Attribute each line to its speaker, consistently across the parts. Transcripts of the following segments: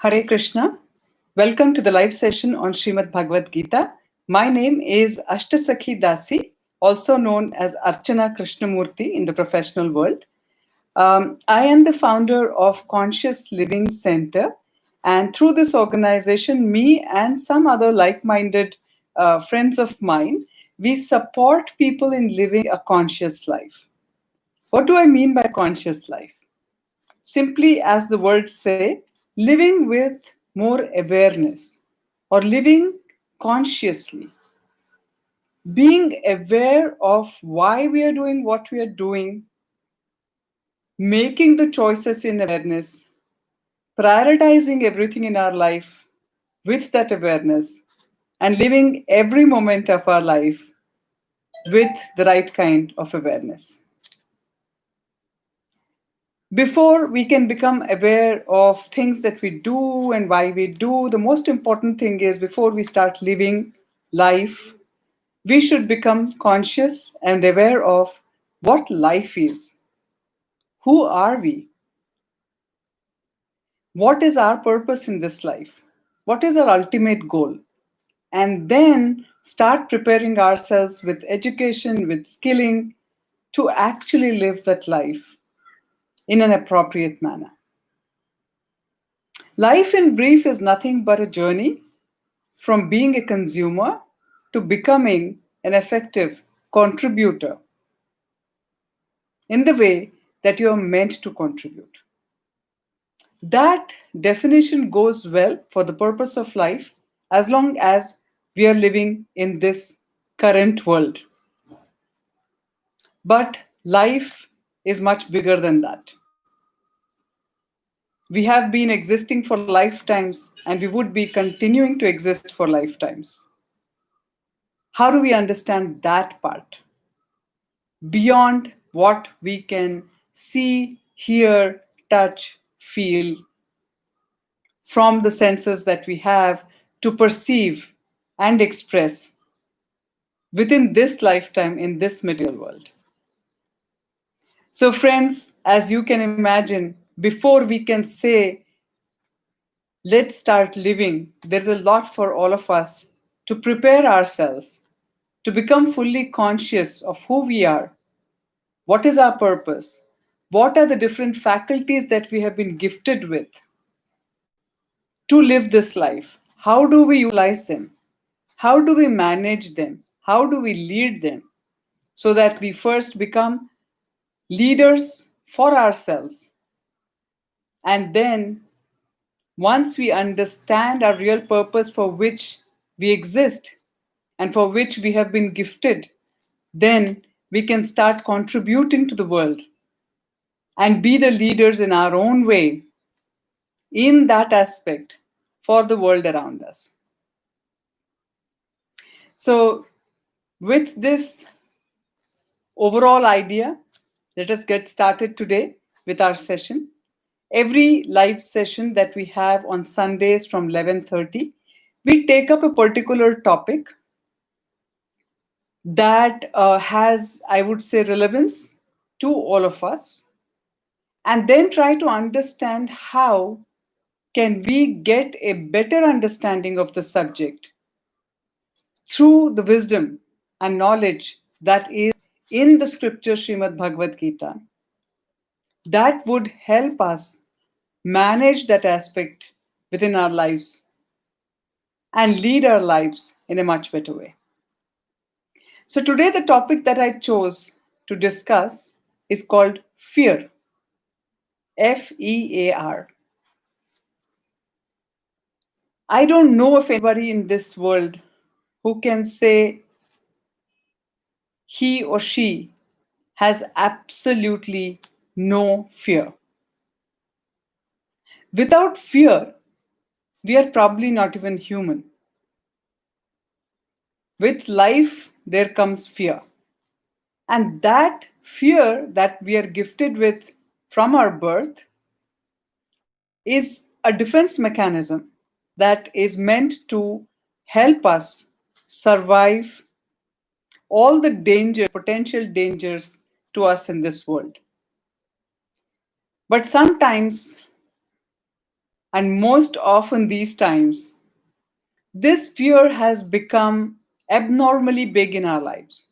Speaker 1: Hare Krishna. Welcome to the live session on Srimad Bhagavad Gita. My name is Ashtasakhi Dasi, also known as Archana Krishnamurthy in the professional world. I am the founder of Conscious Living Center, and through this organization, me and some other like-minded friends of mine, we support people in living a conscious life. What do I mean by conscious life? Simply, as the words say, living with more awareness or living consciously, being aware of why we are doing what we are doing, making the choices in awareness, prioritizing everything in our life with that awareness, and living every moment of our life with the right kind of awareness. Before we can become aware of things that we do and why we do, the most important thing is before we start living life, we should become conscious and aware of what life is. Who are we? What is our purpose in this life? What is our ultimate goal? And then start preparing ourselves with education, with skilling to actually live that life in an appropriate manner. Life in brief is nothing but a journey from being a consumer to becoming an effective contributor in the way that you are meant to contribute. That definition goes well for the purpose of life as long as we are living in this current world. But life is much bigger than that. We have been existing for lifetimes and we would be continuing to exist for lifetimes. How do we understand that part? Beyond what we can see, hear, touch, feel, from the senses that we have to perceive and express within this lifetime in this material world. So, friends, as you can imagine, before we can say, let's start living, there's a lot for all of us to prepare ourselves to become fully conscious of who we are. What is our purpose? What are the different faculties that we have been gifted with to live this life? How do we utilize them? How do we manage them? How do we lead them? So that we first become leaders for ourselves. And then, once we understand our real purpose for which we exist and for which we have been gifted, then we can start contributing to the world and be the leaders in our own way in that aspect for the world around us. So, with this overall idea, let us get started today with our session. Every live session that we have on Sundays from 11:30, we take up a particular topic that has, I would say, relevance to all of us, and then try to understand how can we get a better understanding of the subject through the wisdom and knowledge that is in the scripture Srimad Bhagavad Gita, that would help us manage that aspect within our lives and lead our lives in a much better way. So today the topic that I chose to discuss is called fear. Fear. I don't know of anybody in this world who can say he or she has absolutely no fear. Without fear, we are probably not even human. With life, there comes fear. And that fear that we are gifted with from our birth is a defense mechanism that is meant to help us survive all the dangers, potential dangers to us in this world. But sometimes And most often these times, this fear has become abnormally big in our lives.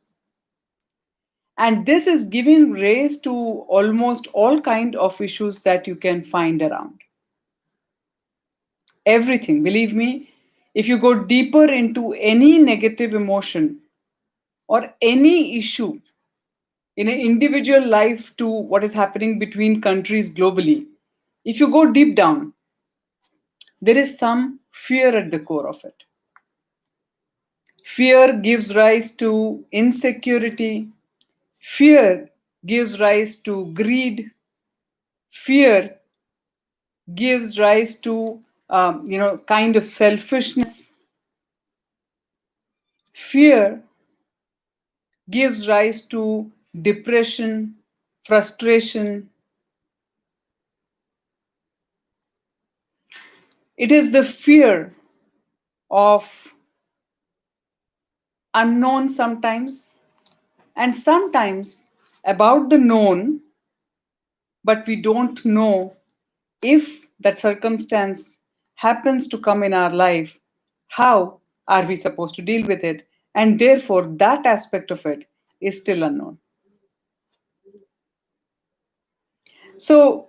Speaker 1: And this is giving rise to almost all kind of issues that you can find around. Everything, believe me, if you go deeper into any negative emotion or any issue in an individual life to what is happening between countries globally, if you go deep down, there is some fear at the core of it. Fear gives rise to insecurity. Fear gives rise to greed. Fear gives rise to, kind of selfishness. Fear gives rise to depression, frustration. It is the fear of unknown sometimes, and sometimes about the known, but we don't know if that circumstance happens to come in our life, how are we supposed to deal with it? And therefore, that aspect of it is still unknown. So,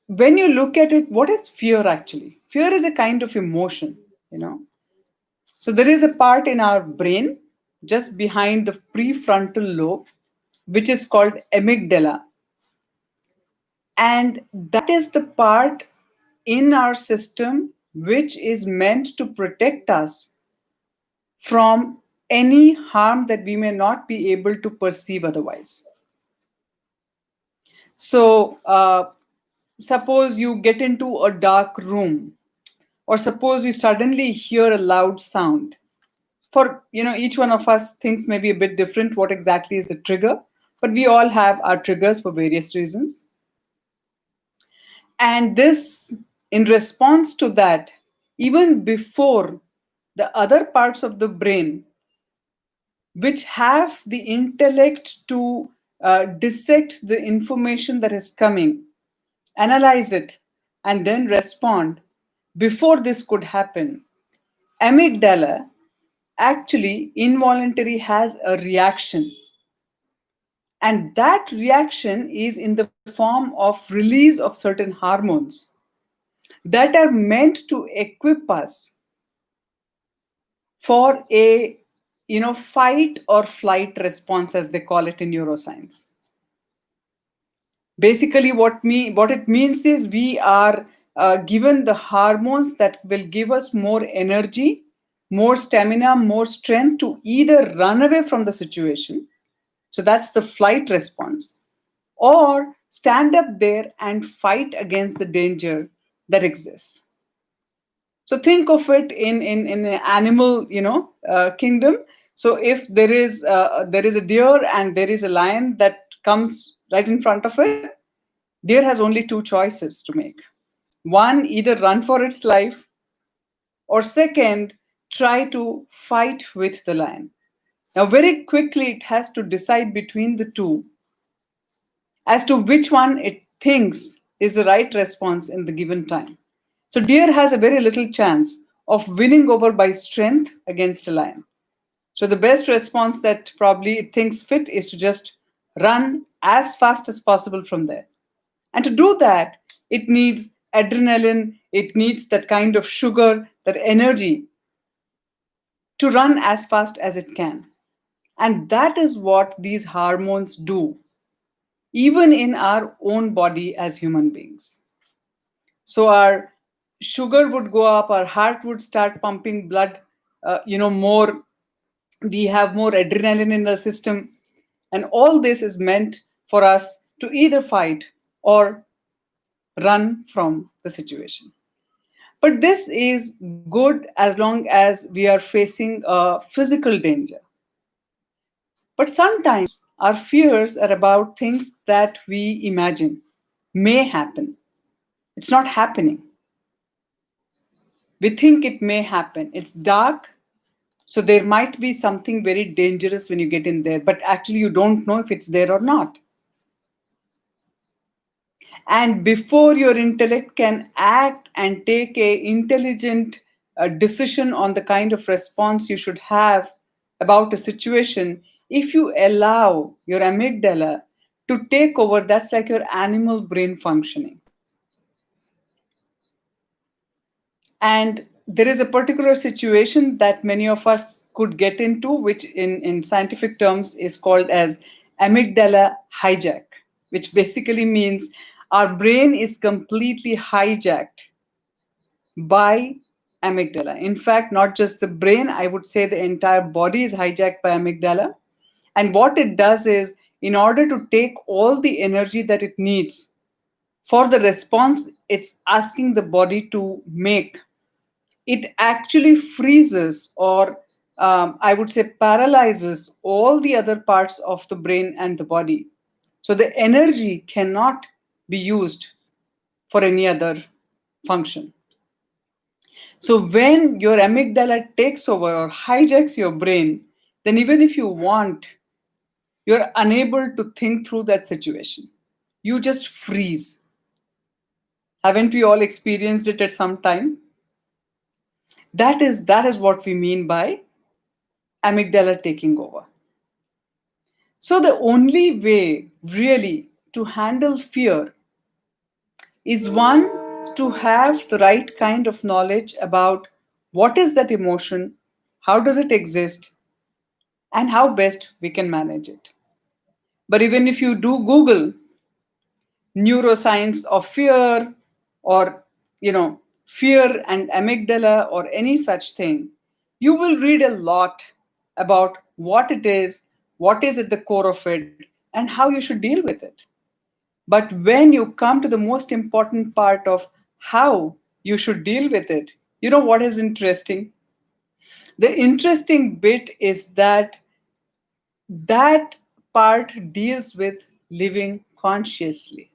Speaker 1: when you look at it, what is fear actually? Fear is a kind of emotion, you know. So, there is a part in our brain just behind the prefrontal lobe, which is called amygdala. And that is the part in our system which is meant to protect us from any harm that we may not be able to perceive otherwise. So, suppose you get into a dark room, or suppose you suddenly hear a loud sound. For each one of us, things may be a bit different. What exactly is the trigger? But we all have our triggers for various reasons. And this, in response to that, even before the other parts of the brain, which have the intellect to dissect the information that is coming, analyze it, and then respond, before this could happen, amygdala actually involuntary has a reaction. And that reaction is in the form of release of certain hormones that are meant to equip us for a fight or flight response, as they call it in neuroscience. Basically, what it means is we are given the hormones that will give us more energy, more stamina, more strength to either run away from the situation, so that's the flight response, or stand up there and fight against the danger that exists. So think of it in an animal, kingdom. So if there is a deer and there is a lion that comes right in front of it, deer has only two choices to make. One, either run for its life, or second, try to fight with the lion. Now, very quickly, it has to decide between the two as to which one it thinks is the right response in the given time. So, deer has a very little chance of winning over by strength against a lion. So, the best response that probably it thinks fit is to just run as fast as possible from there. And to do that, it needs adrenaline, it needs that kind of sugar, that energy to run as fast as it can. And that is what these hormones do, even in our own body as human beings. So our sugar would go up, our heart would start pumping blood, more. We have more adrenaline in the system. And all this is meant for us to either fight or run from the situation. But this is good as long as we are facing a physical danger. But sometimes our fears are about things that we imagine may happen. It's not happening. We think it may happen. It's dark, so there might be something very dangerous when you get in there, but actually you don't know if it's there or not. And before your intellect can act and take a intelligent decision on the kind of response you should have about a situation, if you allow your amygdala to take over, that's like your animal brain functioning. And there is a particular situation that many of us could get into, which in scientific terms is called as amygdala hijack, which basically means our brain is completely hijacked by amygdala. In fact, not just the brain, I would say the entire body is hijacked by amygdala. And what it does is, in order to take all the energy that it needs for the response it's asking the body to make, it actually freezes or I would say paralyzes all the other parts of the brain and the body. So the energy cannot be used for any other function. So when your amygdala takes over or hijacks your brain, then even if you want, you're unable to think through that situation. You just freeze. Haven't we all experienced it at some time? That is what we mean by amygdala taking over. So the only way really to handle fear is one, to have the right kind of knowledge about what is that emotion, how does it exist, and how best we can manage it. But even if you do Google neuroscience of fear or fear and amygdala or any such thing, you will read a lot about what is at the core of it, and how you should deal with it. But when you come to the most important part of how you should deal with it, you know what is interesting? The interesting bit is that that part deals with living consciously,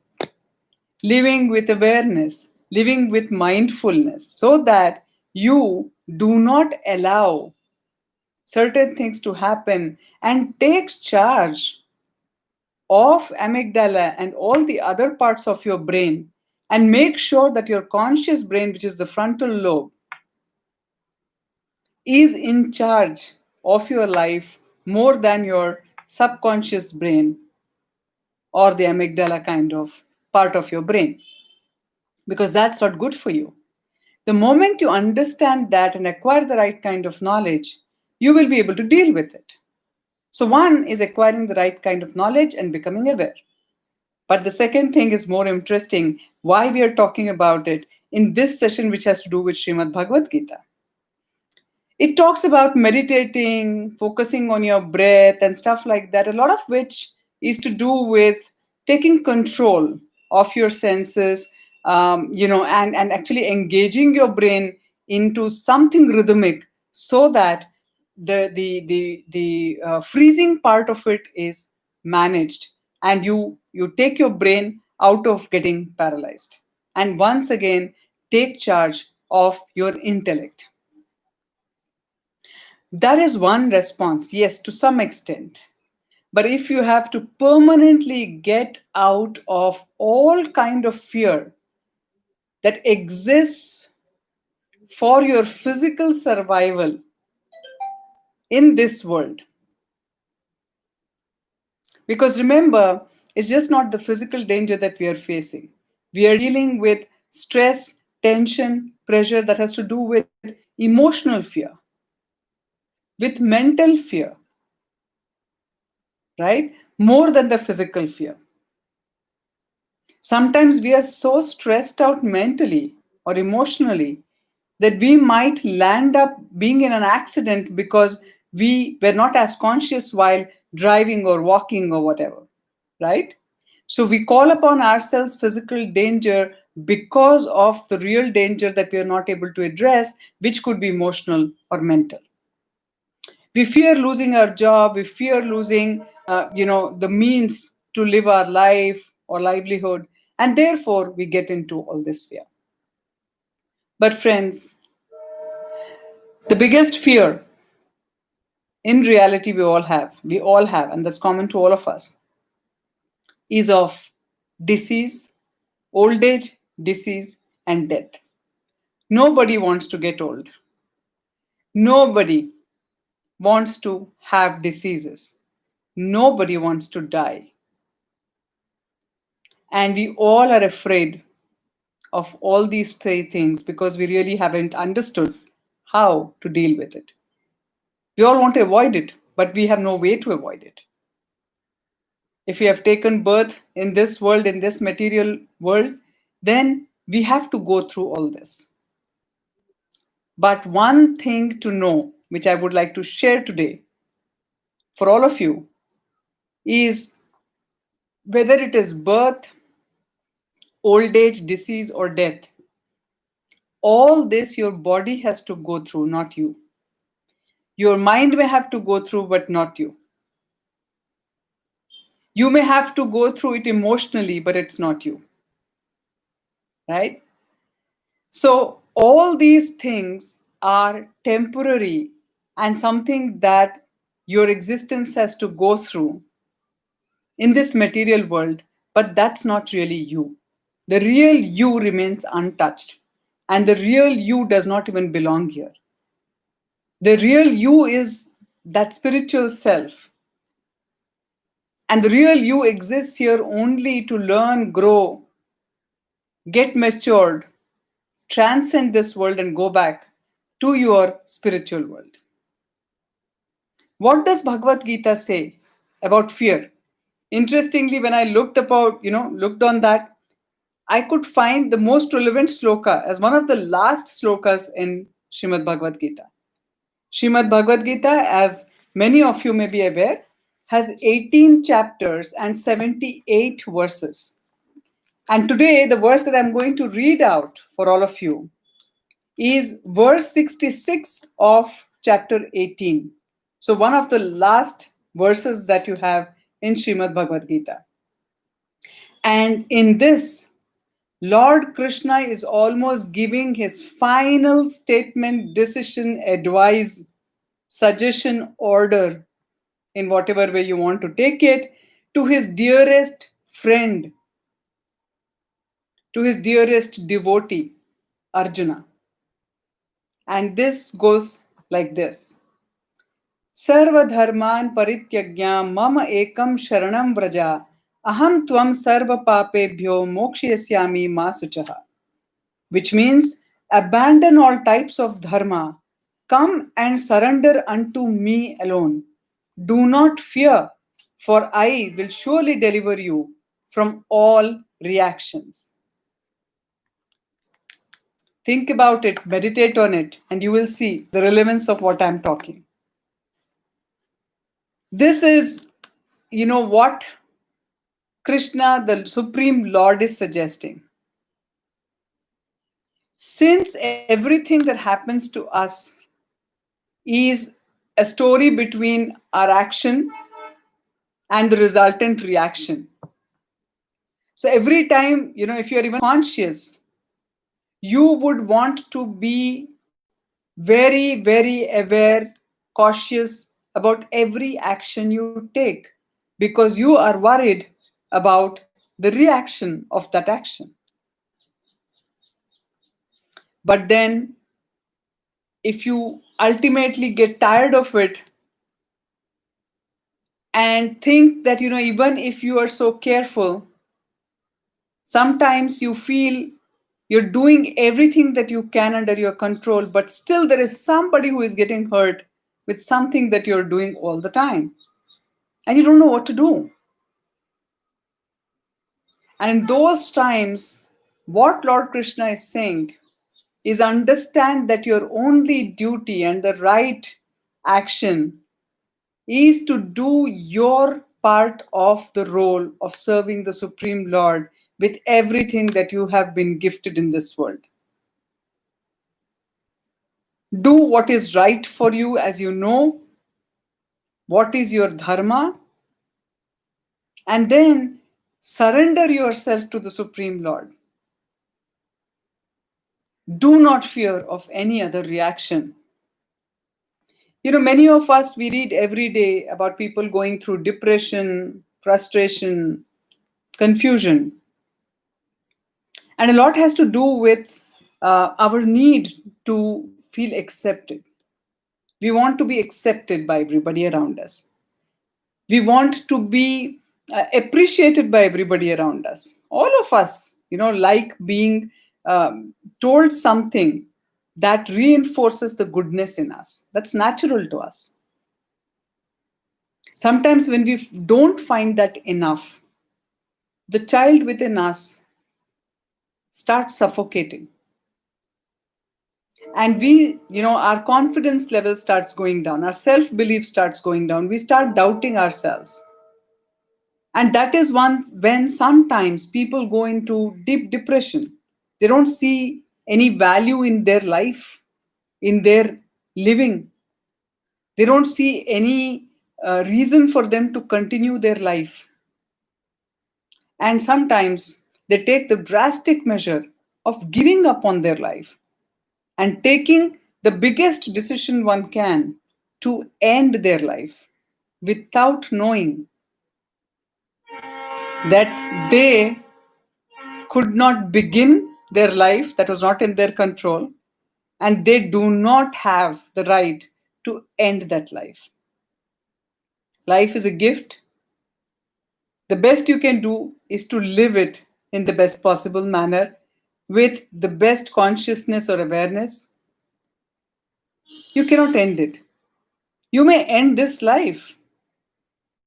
Speaker 1: living with awareness, living with mindfulness, so that you do not allow certain things to happen and take charge of amygdala and all the other parts of your brain, and make sure that your conscious brain, which is the frontal lobe, is in charge of your life more than your subconscious brain or the amygdala kind of part of your brain, because that's not good for you. The moment you understand that and acquire the right kind of knowledge, you will be able to deal with it. So, one is acquiring the right kind of knowledge and becoming aware. But the second thing is more interesting, why we are talking about it in this session, which has to do with Srimad Bhagavad Gita. It talks about meditating, focusing on your breath, and stuff like that, a lot of which is to do with taking control of your senses, and actually engaging your brain into something rhythmic, so that the freezing part of it is managed, and you take your brain out of getting paralyzed, and once again take charge of your intellect. That is one response, yes, to some extent. But if you have to permanently get out of all kind of fear that exists for your physical survival in this world, because remember, it's just not the physical danger that we are facing. We are dealing with stress, tension, pressure that has to do with emotional fear, with mental fear, right? More than the physical fear. Sometimes we are so stressed out mentally or emotionally that we might land up being in an accident because we were not as conscious while driving or walking or whatever, right? So we call upon ourselves physical danger because of the real danger that we are not able to address, which could be emotional or mental. We fear losing our job, we fear losing the means to live our life or livelihood, and therefore we get into all this fear. But friends, the biggest fear in reality we all have, and that's common to all of us, is of disease, old age, disease, and death. Nobody wants to get old. Nobody wants to have diseases. Nobody wants to die. And we all are afraid of all these three things because we really haven't understood how to deal with it. We all want to avoid it, but we have no way to avoid it. If we have taken birth in this world, in this material world, then we have to go through all this. But one thing to know, which I would like to share today for all of you, is whether it is birth, old age, disease, or death, all this your body has to go through, not you. Your mind may have to go through, but not you. You may have to go through it emotionally, but it's not you. Right? So, all these things are temporary and something that your existence has to go through in this material world, but that's not really you. The real you remains untouched, and the real you does not even belong here. The real you is that spiritual self, and the real you exists here only to learn, grow, get matured, transcend this world, and go back to your spiritual world. What does Bhagavad Gita say about fear? Interestingly, when I looked on that, I could find the most relevant sloka as one of the last slokas in Srimad Bhagavad Gita. Srimad Bhagavad Gita, as many of you may be aware, has 18 chapters and 78 verses. And today, the verse that I'm going to read out for all of you is verse 66 of chapter 18. So, one of the last verses that you have in Srimad Bhagavad Gita. And in this, Lord Krishna is almost giving his final statement, decision, advice, suggestion, order, in whatever way you want to take it, to his dearest friend, to his dearest devotee, Arjuna. And this goes like this. Sarvadharman parityagya mama ekam sharanam vraja aham tvam sarva papebhyo mokshayasyami ma suchaha. Which means abandon all types of dharma, come and surrender unto me alone. Do not fear, for I will surely deliver you from all reactions. Think about it, meditate on it, and you will see the relevance of what I'm talking. This is, what Krishna, the Supreme Lord, is suggesting. Since everything that happens to us is a story between our action and the resultant reaction. So every time, if you're even conscious, you would want to be very, very aware, cautious about every action you take because you are worried about the reaction of that action. But then, if you ultimately get tired of it and think that, even if you are so careful, sometimes you feel you're doing everything that you can under your control, but still there is somebody who is getting hurt with something that you're doing all the time. And you don't know what to do. And in those times, what Lord Krishna is saying is understand that your only duty and the right action is to do your part of the role of serving the Supreme Lord with everything that you have been gifted in this world. Do what is right for you as you know what is your dharma, and then surrender yourself to the Supreme Lord. Do not fear of any other reaction. Many of us, we read every day about people going through depression, frustration, confusion. And a lot has to do with our need to feel accepted. We want to be accepted by everybody around us. We want to be appreciated by everybody around us. All of us, like being told something that reinforces the goodness in us. That's natural to us. Sometimes when we don't find that enough, the child within us starts suffocating. And our confidence level starts going down, our self belief starts going down, we start doubting ourselves. And that is when sometimes people go into deep depression. They don't see any value in their life, in their living. They don't see any reason for them to continue their life. And sometimes they take the drastic measure of giving up on their life and taking the biggest decision one can to end their life without knowing that they could not begin their life, that was not in their control, and they do not have the right to end that life. Life is a gift. The best you can do is to live it in the best possible manner with the best consciousness or awareness. You cannot end it. You may end this life,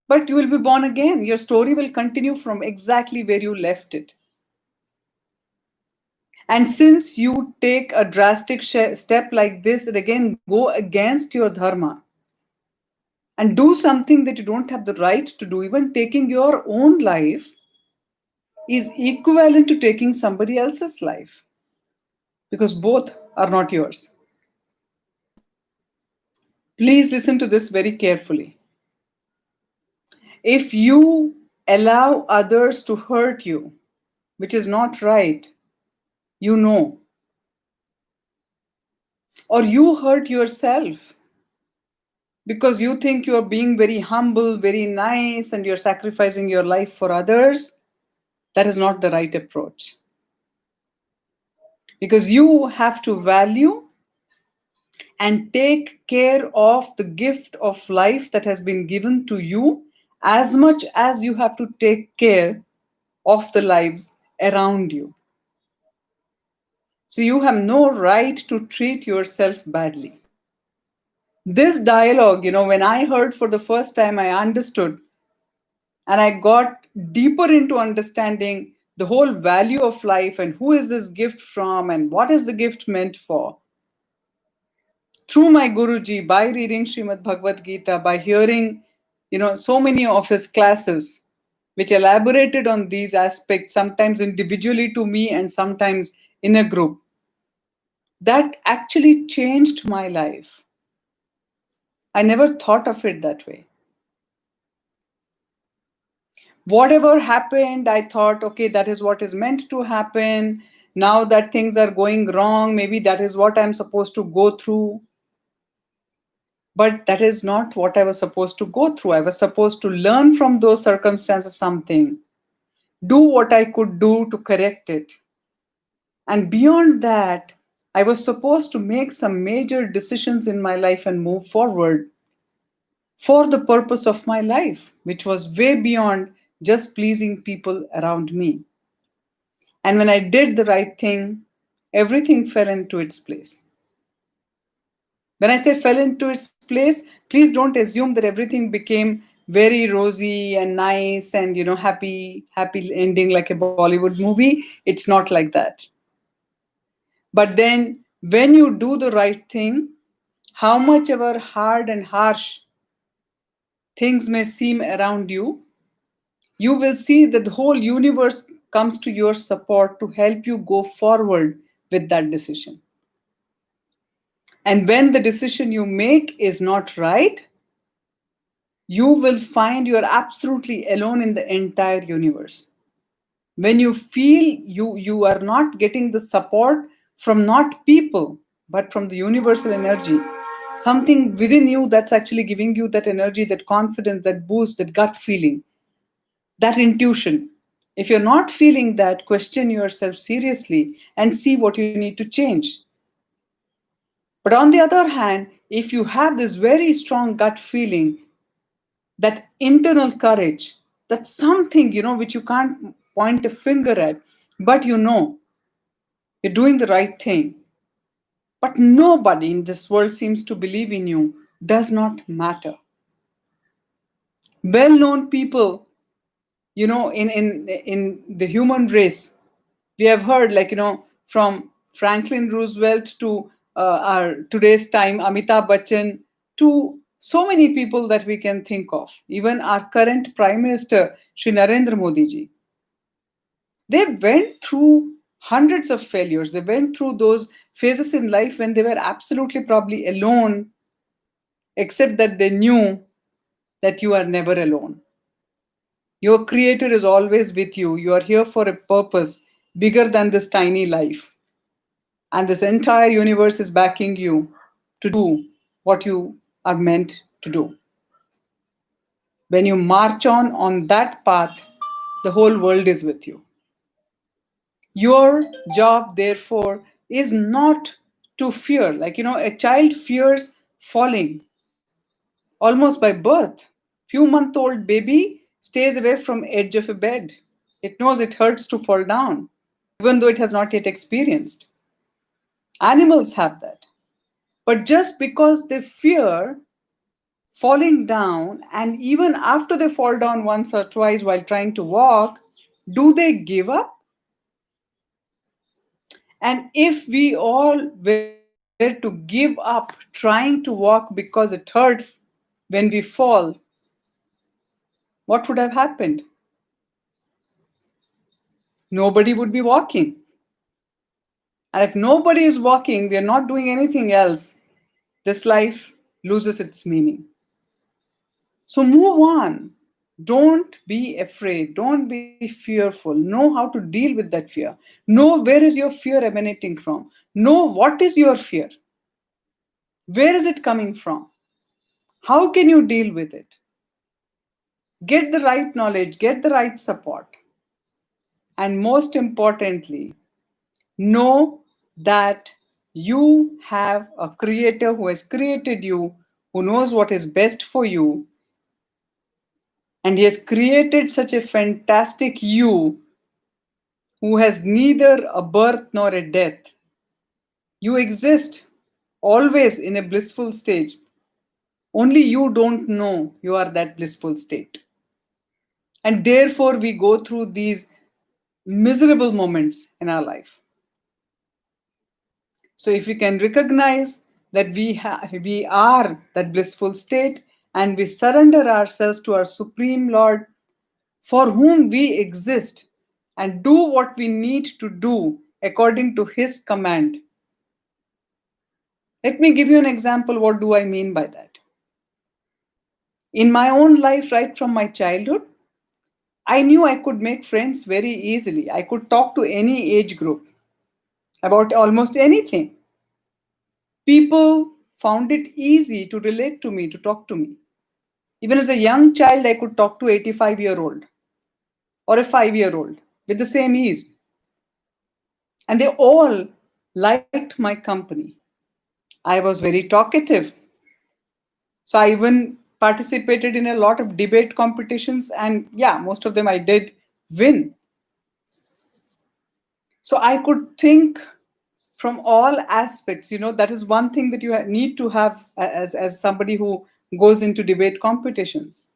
Speaker 1: but you will be born again. Your story will continue from exactly where you left it. And since you take a drastic step like this, it again go against your dharma and do something that you don't have the right to do. Even taking your own life is equivalent to taking somebody else's life because both are not yours. Please listen to this very carefully. If you allow others to hurt you, which is not right, you know, or you hurt yourself because you think you're being very humble, very nice, and you're sacrificing your life for others, that is not the right approach. Because you have to value and take care of the gift of life that has been given to you as much as you have to take care of the lives around you. So you have no right to treat yourself badly. This dialogue, when I heard for the first time, I understood and I got deeper into understanding the whole value of life and who is this gift from and what is the gift meant for. Through my Guruji, by reading Srimad Bhagavad Gita, by hearing, so many of his classes, which elaborated on these aspects, sometimes individually to me and sometimes in a group, that actually changed my life. I never thought of it that way. Whatever happened, I thought, okay, that is what is meant to happen. Now that things are going wrong, maybe that is what I'm supposed to go through. But that is not what I was supposed to go through. I was supposed to learn from those circumstances something, do what I could do to correct it. And beyond that, I was supposed to make some major decisions in my life and move forward for the purpose of my life, which was way beyond just pleasing people around me. And when I did the right thing, everything fell into its place. When I say fell into its place, please don't assume that everything became very rosy and nice and happy ending like a Bollywood movie. It's not like that. But then when you do the right thing, how much ever hard and harsh things may seem around you, you will see that the whole universe comes to your support to help you go forward with that decision. And when the decision you make is not right, you will find you are absolutely alone in the entire universe. When you feel you are not getting the support from not people, but from the universal energy, something within you that's actually giving you that energy, that confidence, that boost, that gut feeling, that intuition. If you're not feeling that, question yourself seriously and see what you need to change. But on the other hand, if you have this very strong gut feeling, that internal courage, that's something, which you can't point a finger at, but you're doing the right thing. But nobody in this world seems to believe in you, does not matter. Well known people, in the human race, we have heard, like, from Franklin Roosevelt to our today's time, Amitabh Bachchan, to so many people that we can think of, even our current Prime Minister, Shri Narendra Modi ji. They went through hundreds of failures. They went through those phases in life when they were absolutely probably alone, except that they knew that you are never alone. Your creator is always with you. You are here for a purpose bigger than this tiny life. And this entire universe is backing you to do what you are meant to do. When you march on that path, the whole world is with you. Your job, therefore, is not to fear. Like, a child fears falling almost by birth. Few-month-old baby stays away from edge of a bed. It knows it hurts to fall down, even though it has not yet experienced. Animals have that. But just because they fear falling down, and even after they fall down once or twice while trying to walk, do they give up? And if we all were to give up trying to walk because it hurts when we fall, what would have happened? Nobody would be walking. And if nobody is walking, we are not doing anything else, this life loses its meaning. So move on. Don't be afraid. Don't be fearful. Know how to deal with that fear. Know where is your fear emanating from. Know what is your fear. Where is it coming from? How can you deal with it? Get the right knowledge, get the right support. And most importantly, know that you have a creator who has created you, who knows what is best for you, and he has created such a fantastic you who has neither a birth nor a death. You exist always in a blissful state. Only you don't know you are that blissful state. And therefore, we go through these miserable moments in our life. So, if we can recognize that we are that blissful state and we surrender ourselves to our Supreme Lord, for whom we exist, and do what we need to do according to His command. Let me give you an example. What do I mean by that? In my own life, right from my childhood, I knew I could make friends very easily. I could talk to any age group about almost anything. People found it easy to relate to me, to talk to me. Even as a young child, I could talk to 85-year-old or a 5-year-old with the same ease. And they all liked my company. I was very talkative. So I even participated in a lot of debate competitions, and yeah, most of them I did win. So I could think from all aspects. That is one thing that you need to have as somebody who goes into debate competitions.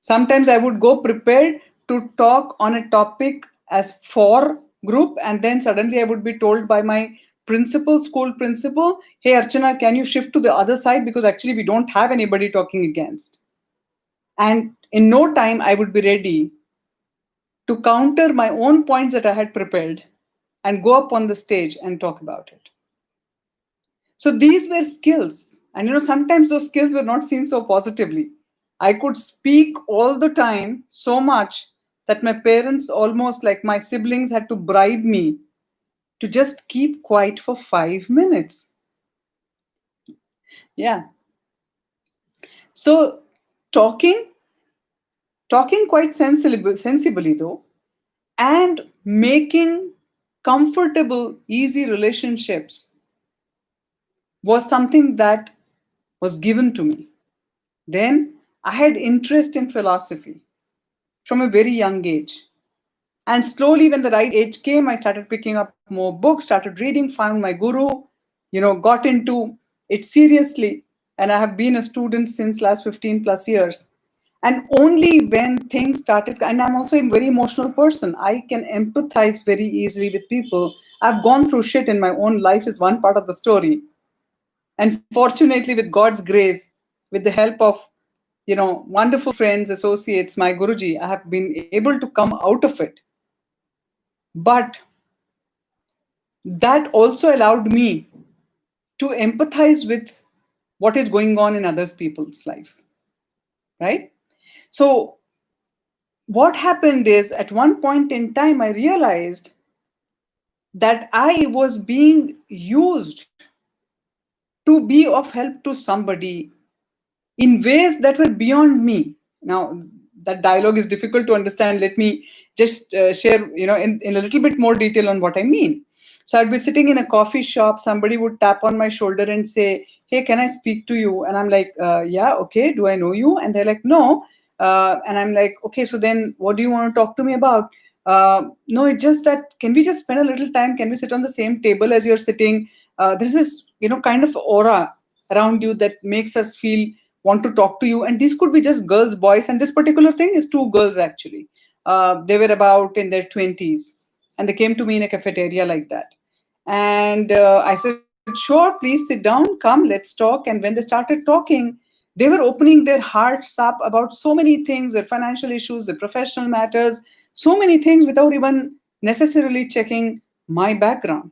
Speaker 1: Sometimes I would go prepared to talk on a topic as for group, and then suddenly I would be told by my school principal, hey Archana, can you shift to the other side, because actually we don't have anybody talking against. And in no time I would be ready to counter my own points that I had prepared and go up on the stage and talk about it. So these were skills. And sometimes those skills were not seen so positively. I could speak all the time so much that my parents, almost like my siblings, had to bribe me to just keep quiet for 5 minutes. Yeah. So talking talking quite sensibly though, and making comfortable, easy relationships was something that was given to me. Then I had interest in philosophy from a very young age. And slowly, when the right age came, I started picking up more books, started reading, found my guru, got into it seriously. And I have been a student since last 15 plus years. And only when things started, and I'm also a very emotional person, I can empathize very easily with people. I've gone through shit in my own life, is one part of the story. And fortunately, with God's grace, with the help of wonderful friends, associates, my Guruji, I have been able to come out of it. But that also allowed me to empathize with what is going on in others people's life, right? So what happened is, at one point in time, I realized that I was being used to be of help to somebody in ways that were beyond me. Now, that dialogue is difficult to understand. Let me just share, in a little bit more detail on what I mean. So I'd be sitting in a coffee shop. Somebody would tap on my shoulder and say, "Hey, can I speak to you?" And I'm like, "Yeah, okay. Do I know you?" And they're like, "No." And I'm like, "Okay, so then what do you want to talk to me about?" No, it's just that, can we just spend a little time? Can we sit on the same table as you're sitting? There's this, kind of aura around you that makes us feel want to talk to you. And these could be just girls, boys, and this particular thing is two girls actually. They were about in their 20s, and they came to me in a cafeteria like that. And I said, "Sure, please sit down, come, let's talk." And when they started talking, they were opening their hearts up about so many things, their financial issues, their professional matters, so many things, without even necessarily checking my background.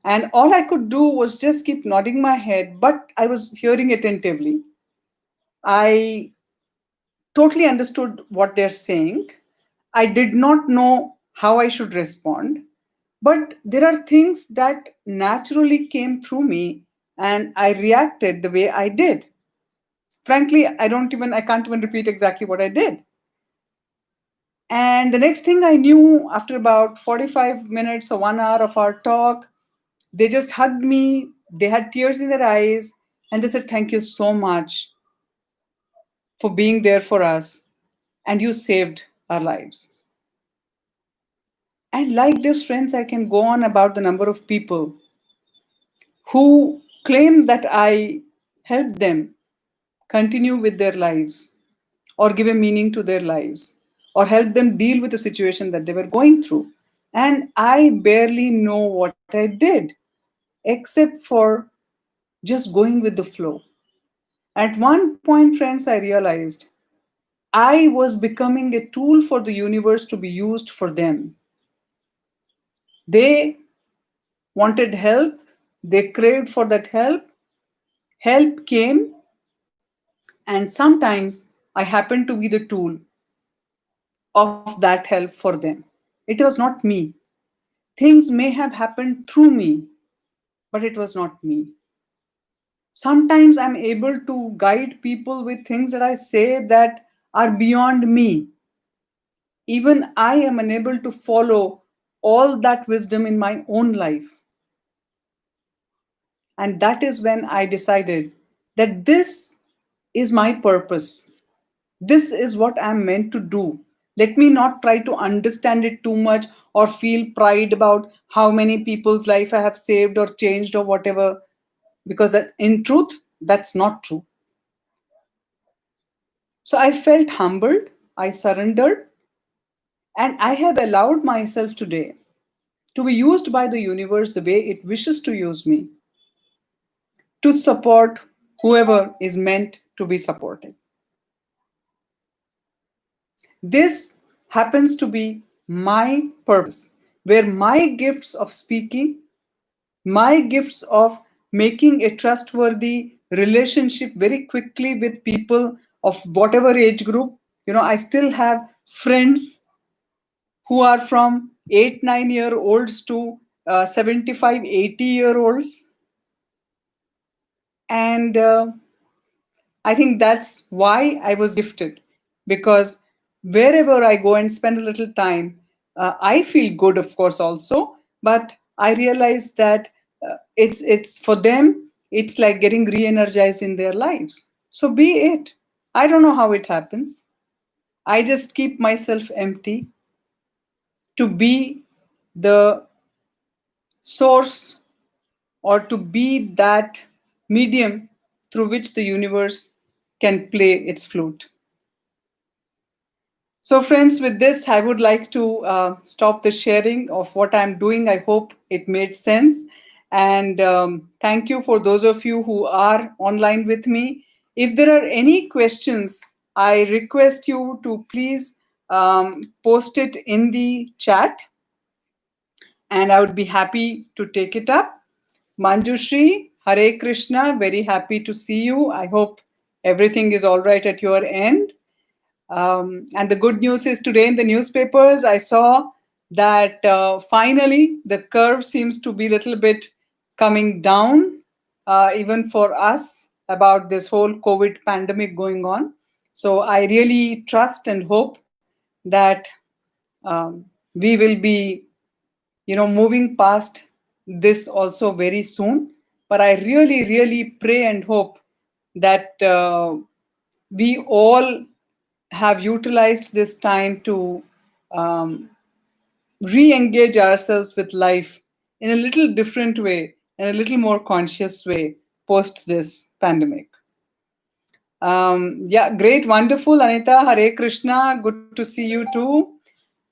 Speaker 1: And all I could do was just keep nodding my head, but I was hearing attentively. I totally understood what they're saying. I did not know how I should respond, but there are things that naturally came through me, and I reacted the way I did. Frankly, I can't even repeat exactly what I did. And the next thing I knew, after about 45 minutes or 1 hour of our talk, they just hugged me. They had tears in their eyes, and they said, "Thank you so much for being there for us, and you saved our lives." And like this, friends, I can go on about the number of people who claim that I helped them continue with their lives, or give a meaning to their lives, or help them deal with the situation that they were going through. And I barely know what I did, except for just going with the flow. At one point, friends, I realized I was becoming a tool for the universe to be used for them. They wanted help, they craved for that help, help came, and sometimes I happened to be the tool of that help for them. It was not me. Things may have happened through me, but it was not me. Sometimes I'm able to guide people with things that I say that are beyond me. Even I am unable to follow all that wisdom in my own life. And that is when I decided that this is my purpose. This is what I'm meant to do. Let me not try to understand it too much or feel pride about how many people's life I have saved or changed or whatever, because in truth, that's not true. So I felt humbled, I surrendered, and I have allowed myself today to be used by the universe the way it wishes to use me, to support whoever is meant to be supported. This happens to be my purpose, where my gifts of speaking, my gifts of making a trustworthy relationship very quickly with people of whatever age group. I still have friends who are from 8 9 year olds to 75 80 year olds. And I think that's why I was gifted. because wherever I go and spend a little time, I feel good, of course, also. But I realize that it's for them. It's like getting re-energized in their lives. So be it. I don't know how it happens. I just keep myself empty to be the source or to be that medium through which the universe can play its flute. So, friends, with this, I would like to stop the sharing of what I'm doing. I hope it made sense. And thank you for those of you who are online with me. If there are any questions, I request you to please post it in the chat, and I would be happy to take it up. Manjushri, Hare Krishna, very happy to see you. I hope everything is all right at your end. And the good news is today in the newspapers, I saw that finally the curve seems to be a little bit coming down, even for us, about this whole COVID pandemic going on. So I really trust and hope that we will be, moving past this also very soon. But I really, really pray and hope that we all have utilized this time to um, re-engage ourselves with life in a little different way, in a little more conscious way post this pandemic. Yeah, great, wonderful, Anita. Hare Krishna. Good to see you too.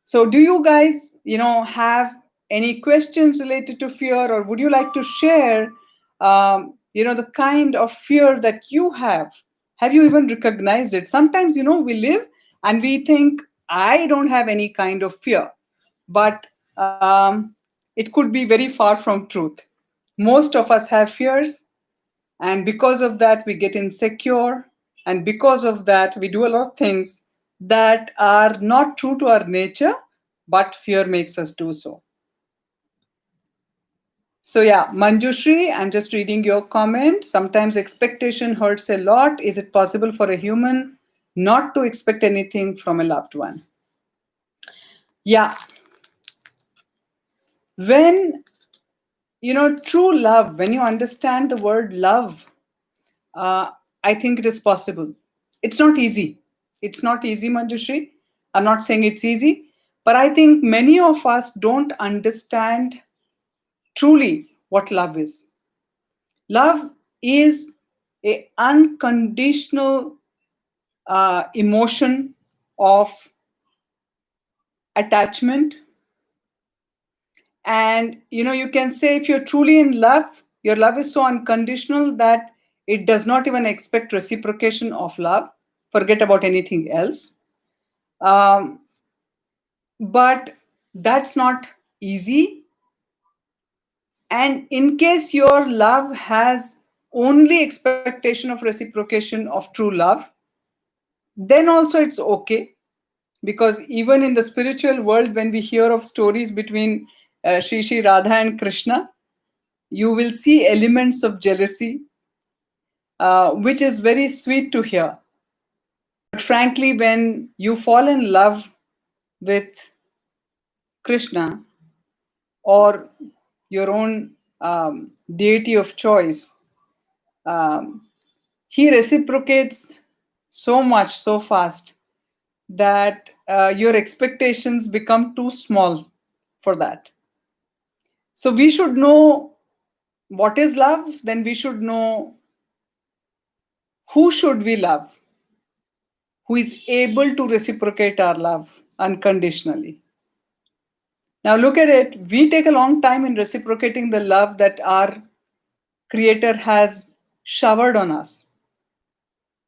Speaker 1: So, do you guys, have any questions related to fear, or would you like to share, the kind of fear that you have? Have you even recognized it? Sometimes, we live and we think, I don't have any kind of fear, but it could be very far from truth. Most of us have fears, and because of that, we get insecure. And because of that, we do a lot of things that are not true to our nature, but fear makes us do so. So, yeah, Manjushri, I'm just reading your comment. Sometimes expectation hurts a lot. Is it possible for a human not to expect anything from a loved one? Yeah. When, true love, when you understand the word love, uh, I think it is possible. It's not easy. It's not easy, Manjushri. I'm not saying it's easy, but I think many of us don't understand truly what love is. Love is a unconditional emotion of attachment. And you can say if you're truly in love, your love is so unconditional that it does not even expect reciprocation of love. Forget about anything else. Um, but that's not easy. And in case your love has only expectation of reciprocation of true love, then also it's okay. Because even in the spiritual world, when we hear of stories between Shri Radha and Krishna, you will see elements of jealousy, which is very sweet to hear. But frankly, when you fall in love with Krishna or your own deity of choice, um, he reciprocates so much, so fast, that your expectations become too small for that. So we should know what is love, then we should know who should we love, who is able to reciprocate our love unconditionally. Now look at it, we take a long time in reciprocating the love that our Creator has showered on us.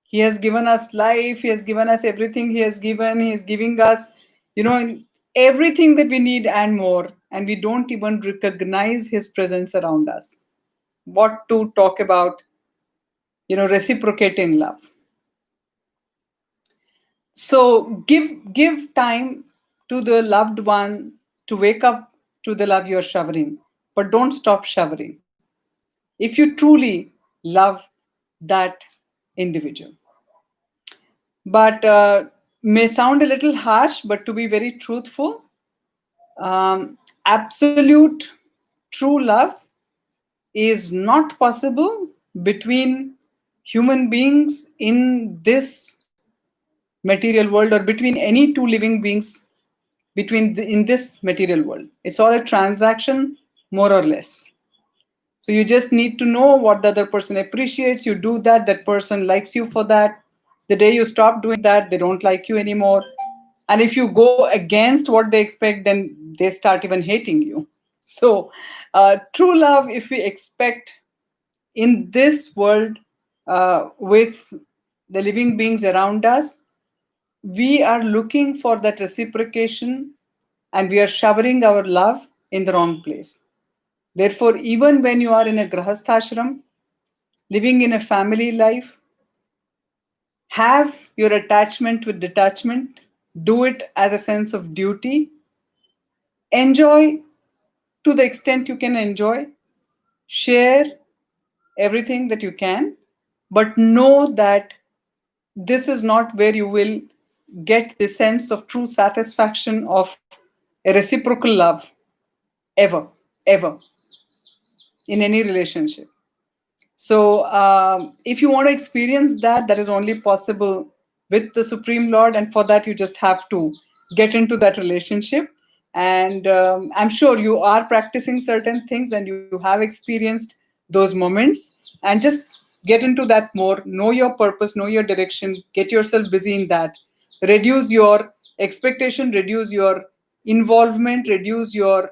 Speaker 1: He has given us life, He has given us everything He has given, He is giving us, everything that we need and more, and we don't even recognize His presence around us. What to talk about, reciprocating love. So give time to the loved one to wake up to the love you're showering, but don't stop showering if you truly love that individual. But may sound a little harsh, but to be very truthful, absolute true love is not possible between human beings in this material world, or between any two living beings in this material world. It's all a transaction, more or less. So you just need to know what the other person appreciates. You do that, that person likes you for that. The day you stop doing that, they don't like you anymore. And if you go against what they expect, then they start even hating you. So, true love, if we expect in this world with the living beings around us, we are looking for that reciprocation, and we are showering our love in the wrong place. Therefore, even when you are in a grahasthashram, living in a family life, have your attachment with detachment, do it as a sense of duty, enjoy to the extent you can enjoy, share everything that you can, but know that this is not where you will get the sense of true satisfaction of a reciprocal love ever, ever, in any relationship. So, if you want to experience that, that is only possible with the Supreme Lord, and for that, you just have to get into that relationship. And I'm sure you are practicing certain things, and you have experienced those moments. And just get into that more. Know your purpose, know your direction, get yourself busy in that. Reduce your expectation, reduce your involvement, reduce your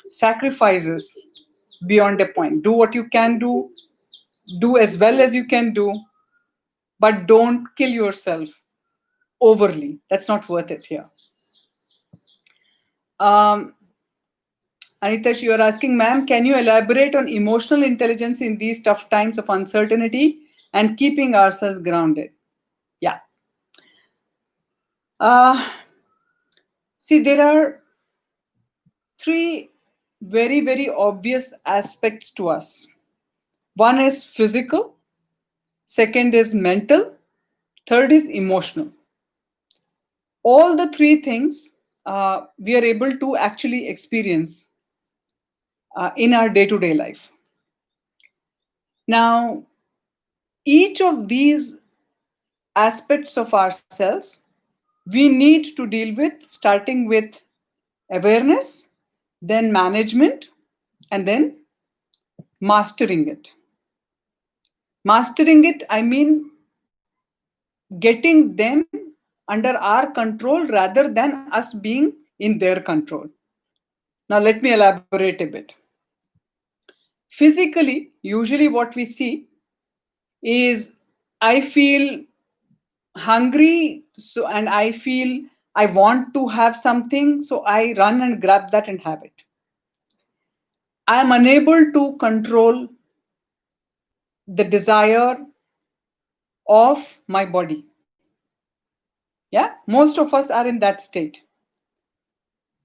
Speaker 1: sacrifices beyond a point. Do what you can do as well as you can do, but don't kill yourself overly. That's not worth it here. Um, Anitash, you are asking, ma'am, can you elaborate on emotional intelligence in these tough times of uncertainty and keeping ourselves grounded? Yeah. Uh, See, there are three very, very obvious aspects to us. One is physical, second is mental, third is emotional. All the three things we are able to actually experience in our day to day life. Now, each of these aspects of ourselves we need to deal with, starting with awareness, then management, and then mastering it. Mastering it, I mean getting them under our control rather than us being in their control. Now, let me elaborate a bit. Physically, usually what we see is I feel hungry, so and I feel I want to have something, so I run and grab that and have it. I am unable to control the desire of my body. Yeah, most of us are in that state.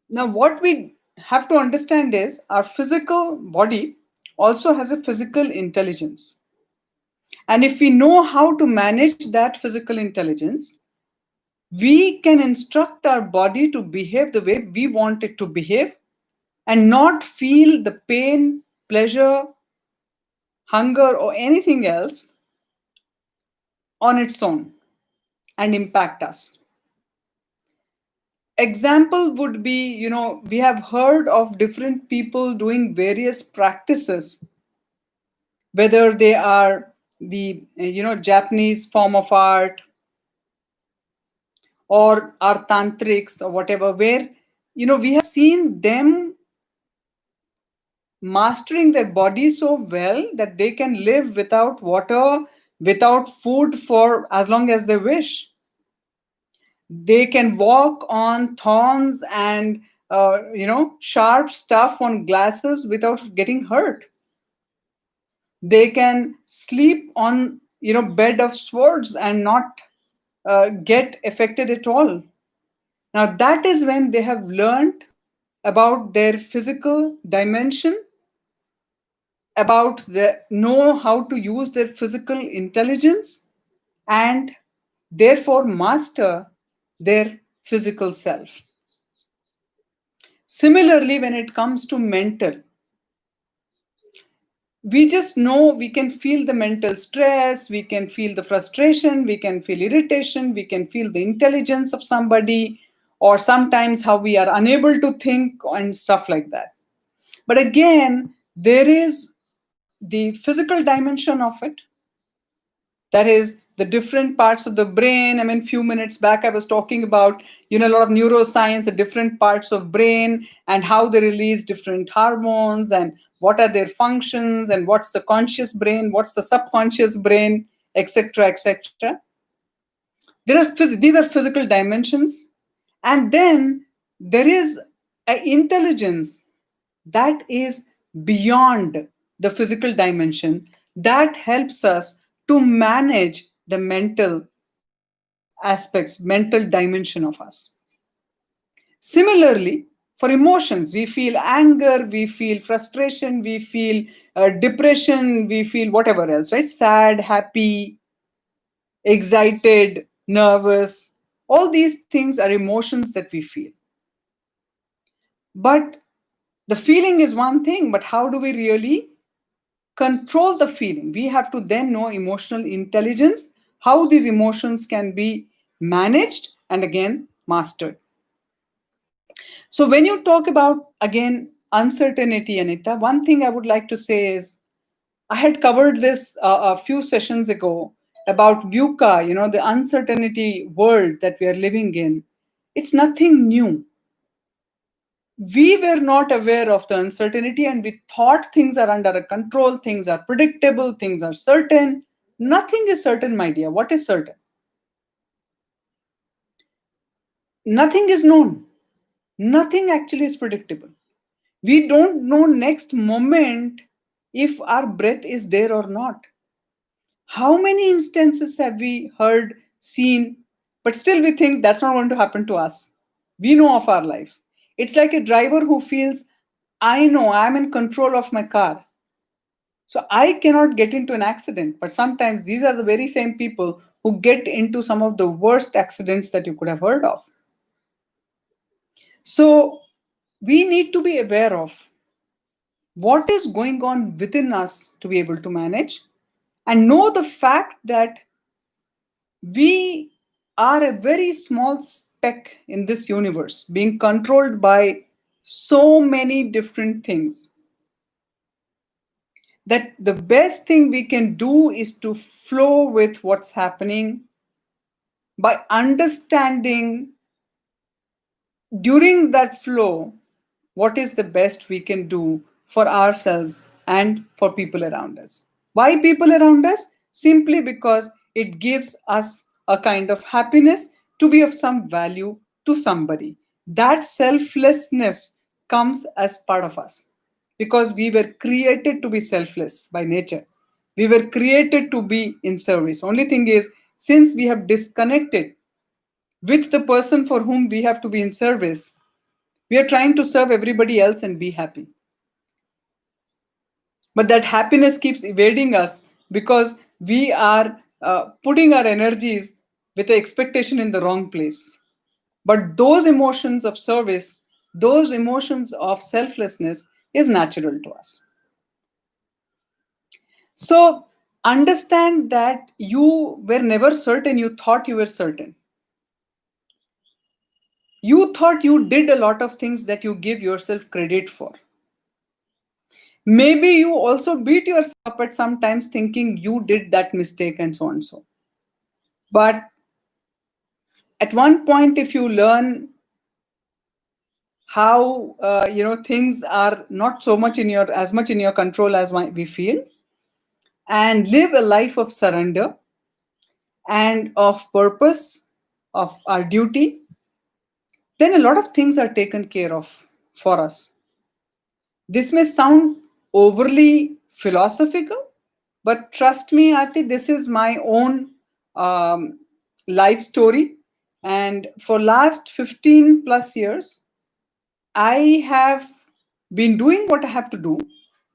Speaker 1: Now, what we have to understand is our physical body also has a physical intelligence. And if we know how to manage that physical intelligence, we can instruct our body to behave the way we want it to behave and not feel the pain, pleasure, hunger, or anything else on its own and impact us. Example would be, we have heard of different people doing various practices, whether they are the Japanese form of art or our tantrics or whatever, where we have seen them mastering their body so well that they can live without water, without food for as long as they wish. They can walk on thorns and sharp stuff on glasses without getting hurt. They can sleep on bed of swords and not get affected at all. Now that is when they have learned about their physical dimension, about the know how to use their physical intelligence, and therefore master their physical self. Similarly, when it comes to mental, we just know we can feel the mental stress, we can feel the frustration, we can feel irritation, we can feel the intelligence of somebody, or sometimes how we are unable to think and stuff like that. But again, there is the physical dimension of it. That is the different parts of the brain. I mean, few minutes back I was talking about, a lot of neuroscience, the different parts of brain and how they release different hormones and what are their functions and what's the conscious brain, what's the subconscious brain, etc., etc. These are physical dimensions. And then there is an intelligence that is beyond the physical dimension that helps us to manage the mental aspects, mental dimension of us. Similarly, for emotions, we feel anger, we feel frustration, we feel depression, we feel whatever else, right? Sad, happy, excited, nervous. All these things are emotions that we feel. But the feeling is one thing, but how do we really control the feeling? We have to then know emotional intelligence, how these emotions can be managed and again mastered. So when you talk about again uncertainty, Anita, one thing I would like to say is I had covered this a few sessions ago about VUCA, the uncertainty world that we are living in. It's nothing new. We were not aware of the uncertainty and we thought things are under a control, things are predictable, things are certain. Nothing is certain, my dear. What is certain? Nothing is known. Nothing actually is predictable. We don't know next moment if our breath is there or not. How many instances have we heard, seen, but still we think that's not going to happen to us? We know of our life. It's like a driver who feels, I know I'm in control of my car. So I cannot get into an accident. But sometimes these are the very same people who get into some of the worst accidents that you could have heard of. So we need to be aware of what is going on within us to be able to manage and know the fact that we are a very small speck in this universe being controlled by so many different things that the best thing we can do is to flow with what's happening by understanding during that flow what is the best we can do for ourselves and for people around us. Why people around us? Simply because it gives us a kind of happiness to be of some value to somebody. That selflessness comes as part of us because we were created to be selfless by nature. We were created to be in service. Only thing is, since we have disconnected with the person for whom we have to be in service, we are trying to serve everybody else and be happy. But that happiness keeps evading us because we are putting our energies with the expectation in the wrong place. But those emotions of service, those emotions of selflessness is natural to us. So understand that you were never certain, you thought you were certain. You thought you did a lot of things that you give yourself credit for. Maybe you also beat yourself up at sometimes thinking you did that mistake and so on and so. But at one point, if you learn how things are not so much in your as much in your control as we feel, and live a life of surrender and of purpose, of our duty, then a lot of things are taken care of for us. This may sound overly philosophical, but trust me, Ati, this is my own um, life story. And for last 15 plus years, I have been doing what I have to do,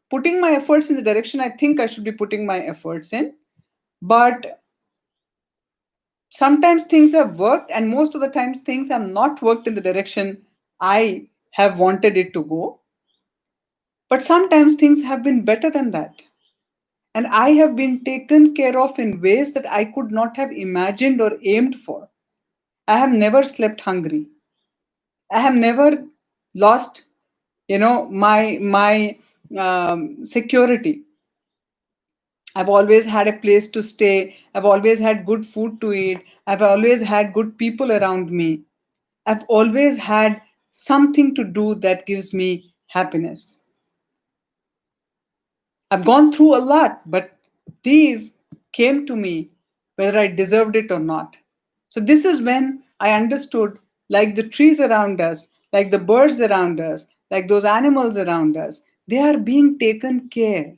Speaker 1: putting my efforts in the direction I think I should be putting my efforts in. But Sometimes things have worked, and most of the times things have not worked in the direction I have wanted it to go. But sometimes things have been better than that. And I have been taken care of in ways that I could not have imagined or aimed for. I have never slept hungry. I have never lost, my security. I've always had a place to stay. I've always had good food to eat. I've always had good people around me. I've always had something to do that gives me happiness. I've gone through a lot, but these came to me whether I deserved it or not. So, this is when I understood, like the trees around us, like the birds around us, like those animals around us, they are being taken care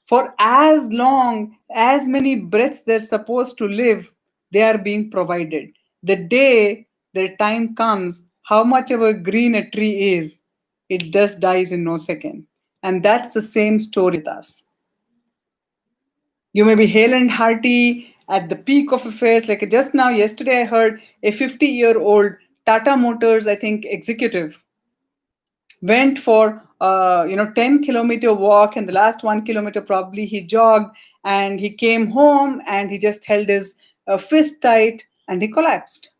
Speaker 1: for as long as many breaths they're supposed to live, they are being provided. The day their time comes, how much ever green a tree is, it just dies in no second. And that's the same story with us. You may be hale and hearty at the peak of affairs. Like just now, yesterday, I heard a 50-year-old Tata Motors, I think, executive went for 10-kilometer walk, and the last 1 kilometer probably he jogged, and he came home and he just held his fist tight and he collapsed.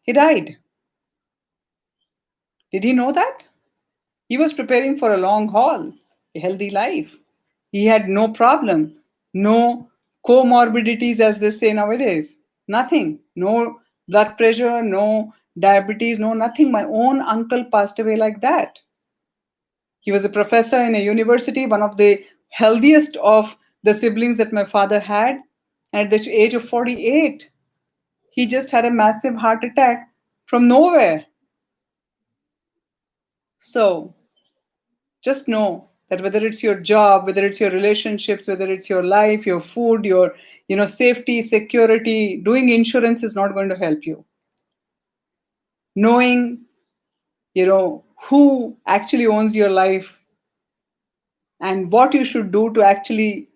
Speaker 1: He died. Did he know that? He was preparing for a long haul, a healthy life. He had no problem, no comorbidities, as they say nowadays. Nothing. No blood pressure, no diabetes, no nothing. My own uncle passed away like that. He was a professor in a university, one of the healthiest of the siblings that my father had. And at the age of 48, he just had a massive heart attack from nowhere. So just know that whether it's your job, whether it's your relationships, whether it's your life, your food, your safety, security, doing insurance is not going to help you. Knowing who actually owns your life and what you should do to actually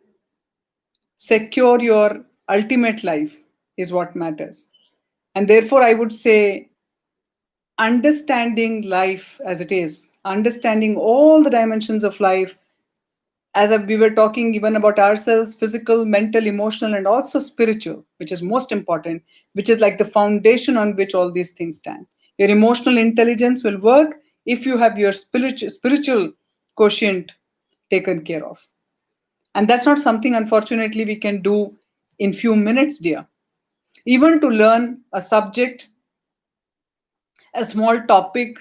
Speaker 1: secure your ultimate life is what matters. And therefore, I would say understanding life as it is, understanding all the dimensions of life, as we were talking even about ourselves, physical, mental, emotional, and also spiritual, which is most important, which is like the foundation on which all these things stand. Your emotional intelligence will work if you have your spiritual quotient taken care of. And that's not something, unfortunately, we can do in few minutes, dear. Even to learn a subject, a small topic,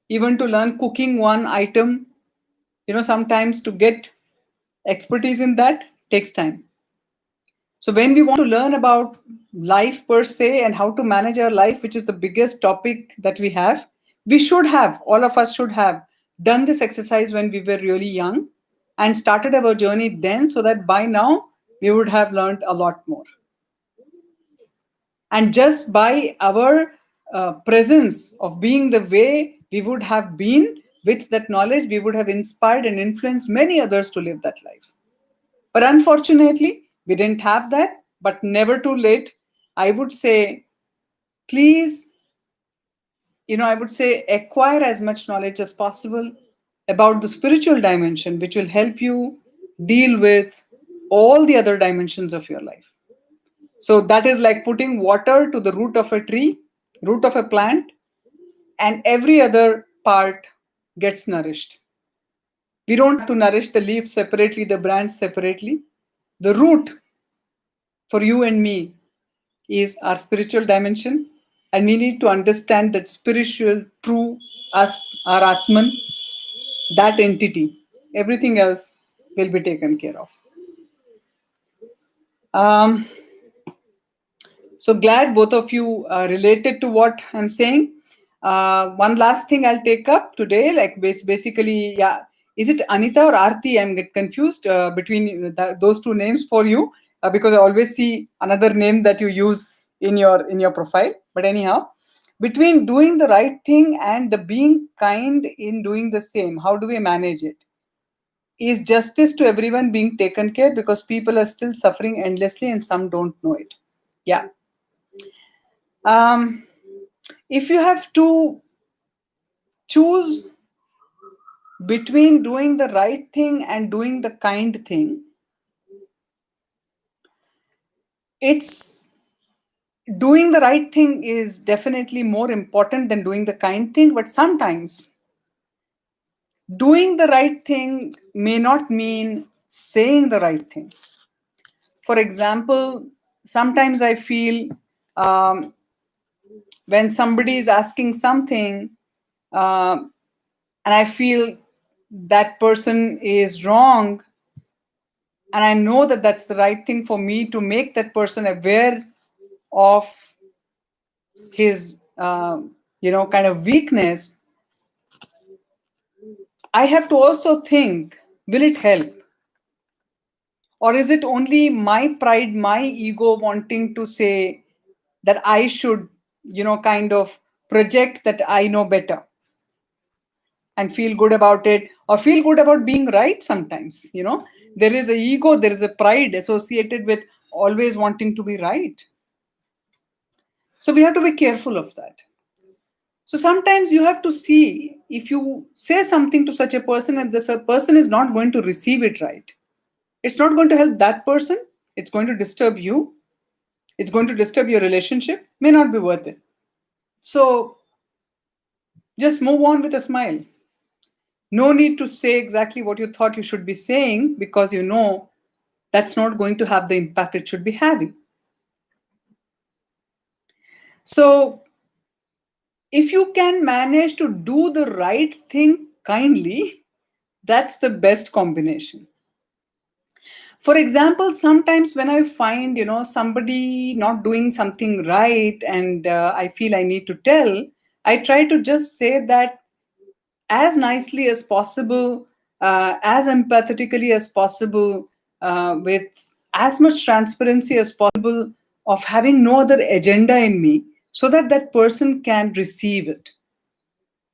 Speaker 1: even to learn cooking one item, sometimes to get expertise in that takes time. So when we want to learn about life per se and how to manage our life, which is the biggest topic that we have, we should have, all of us should have done this exercise when we were really young and started our journey then, so that by now we would have learned a lot more. And just by our presence of being the way we would have been with that knowledge, we would have inspired and influenced many others to live that life. But unfortunately, we didn't have that, but never too late. I would say, please, I would say acquire as much knowledge as possible about the spiritual dimension, which will help you deal with all the other dimensions of your life. So that is like putting water to the root of a tree, root of a plant, and every other part gets nourished. We don't have to nourish the leaves separately, the branch separately. The root for you and me is our spiritual dimension, and we need to understand that spiritual, true us, our Atman, that entity. Everything else will be taken care of. Um, So glad both of you related to what I'm saying. One last thing I'll take up today, like basically, yeah, is it Anita or Aarti? I'm get confused between those two names for you because I always see another name that you use in your profile. But anyhow, between doing the right thing and the being kind in doing the same, how do we manage it? is justice to everyone being taken care because people are still suffering endlessly and some don't know it. Yeah. Um, if you have to choose between doing the right thing and doing the kind thing, it's doing the right thing is definitely more important than doing the kind thing, but sometimes doing the right thing may not mean saying the right thing. For example, sometimes I feel um, when somebody is asking something um and I feel that person is wrong, and I know that that's the right thing for me to make that person aware of his kind of weakness, I have to also think, will it help? Or is it only my pride, my ego wanting to say that I should, kind of project that I know better and feel good about it, or feel good about being right sometimes? There is a ego, there is a pride associated with always wanting to be right. So we have to be careful of that. So sometimes you have to see, if you say something to such a person and this person is not going to receive it right, it's not going to help that person, it's going to disturb you, it's going to disturb your relationship, may not be worth it. So just move on with a smile. No need to say exactly what you thought you should be saying, because that's not going to have the impact it should be having. So if you can manage to do the right thing kindly, that's the best combination. For example, sometimes when I find somebody not doing something right, and I feel I need to tell, I try to just say that as nicely as possible, as empathetically as possible, with as much transparency as possible, of having no other agenda in me, so that that person can receive it.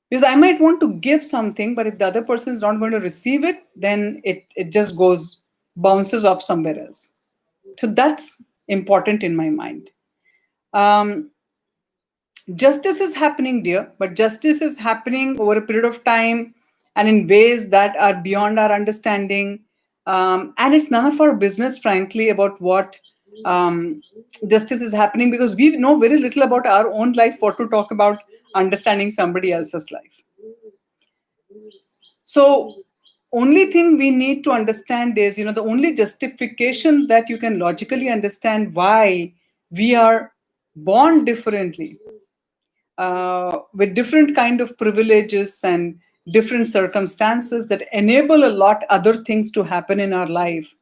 Speaker 1: Because I might want to give something, but if the other person is not going to receive it, then it just goes, bounces off somewhere else. So that's important in my mind. Um, Justice is happening, dear, but justice is happening over a period of time and in ways that are beyond our understanding. And it's none of our business, frankly, about what justice is happening, because we know very little about our own life, what to talk about understanding somebody else's life. So, only thing we need to understand is, the only justification that you can logically understand why we are born differently, with different kind of privileges and different circumstances that enable a lot other things to happen in our life,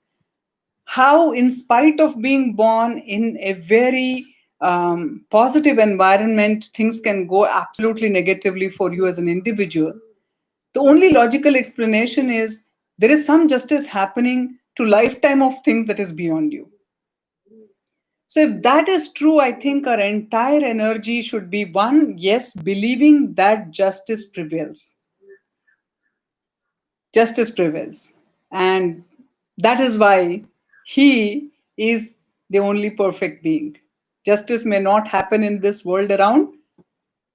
Speaker 1: how in spite of being born in a very positive environment, things can go absolutely negatively for you as an individual. The only logical explanation is there is some justice happening to lifetime of things that is beyond you. So if that is true, I think our entire energy should be one, yes, believing that justice prevails. Justice prevails. And that is why he is the only perfect being. Justice may not happen in this world around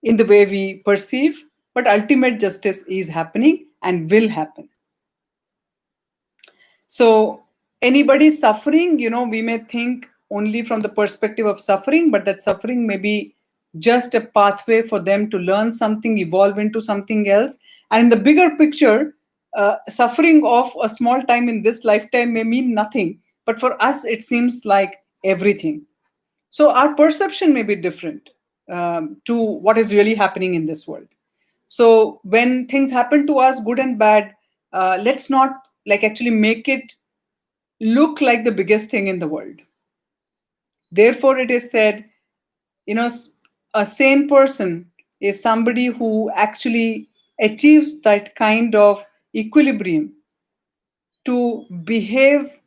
Speaker 1: in the way we perceive, but ultimate justice is happening and will happen. So anybody suffering, we may think only from the perspective of suffering, but that suffering may be just a pathway for them to learn something, evolve into something else. And in the bigger picture, suffering of a small time in this lifetime may mean nothing, but for us, it seems like everything. So our perception may be different to what is really happening in this world. So when things happen to us, good and bad, let's not like actually make it look like the biggest thing in the world. Therefore, it is said, a sane person is somebody who actually achieves that kind of equilibrium to behave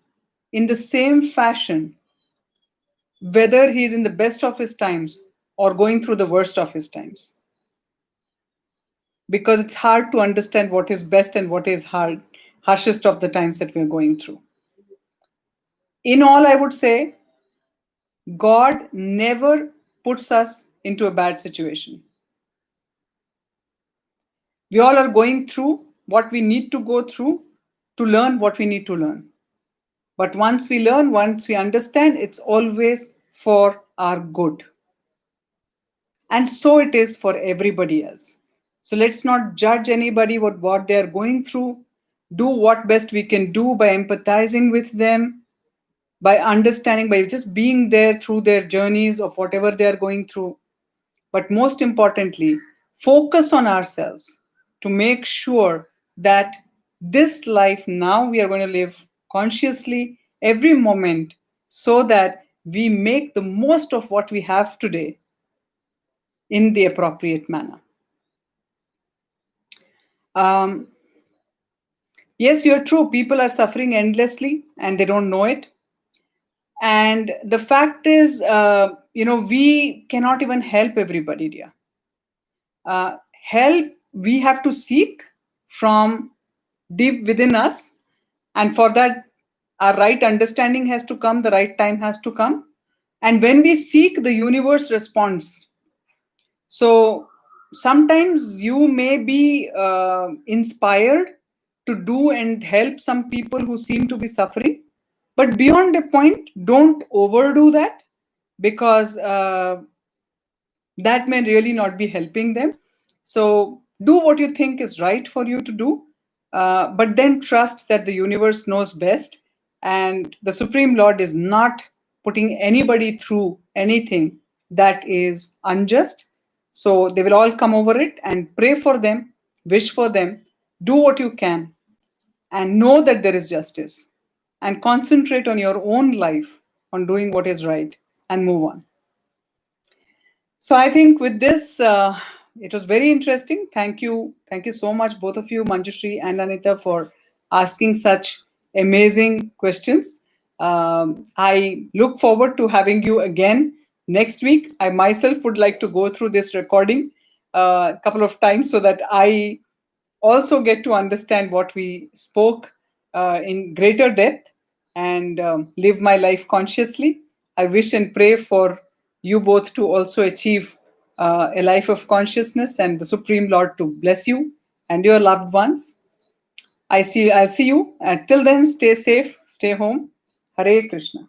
Speaker 1: in the same fashion, whether he is in the best of his times or going through the worst of his times. Because it's hard to understand what is best and what is hard, harshest of the times that we're going through. In all, I would say God never puts us into a bad situation. We all are going through what we need to go through to learn what we need to learn. But once we learn, once we understand, it's always for our good. And so it is for everybody else. So let's not judge anybody what they're going through. Do what best we can do by empathizing with them, by understanding, by just being there through their journeys of whatever they are going through. But most importantly, focus on ourselves to make sure that this life now we are going to live consciously every moment so that we make the most of what we have today in the appropriate manner. Um, yes, you're true. People are suffering endlessly and they don't know it. And the fact is, we cannot even help everybody, dear. Help we have to seek from deep within us. And for that, our right understanding has to come, the right time has to come. And when we seek, the universe responds. So sometimes you may be inspired to do and help some people who seem to be suffering. But beyond a point, don't overdo that because that may really not be helping them. So do what you think is right for you to do, but then trust that the universe knows best and the Supreme Lord is not putting anybody through anything that is unjust. So they will all come over it, and pray for them, wish for them, do what you can, and know that there is justice. And concentrate on your own life, on doing what is right, and move on. So I think with this, it was very interesting. Thank you. Thank you so much, both of you, Manjushri and Anita, for asking such amazing questions. I look forward to having you again next week. I myself would like to go through this recording a couple of times so that I also get to understand what we spoke in greater depth and live my life consciously. I wish and pray for you both to also achieve a life of consciousness and the Supreme Lord to bless you and your loved ones. I'll see you. Till then, stay safe, stay home. Hare Krishna.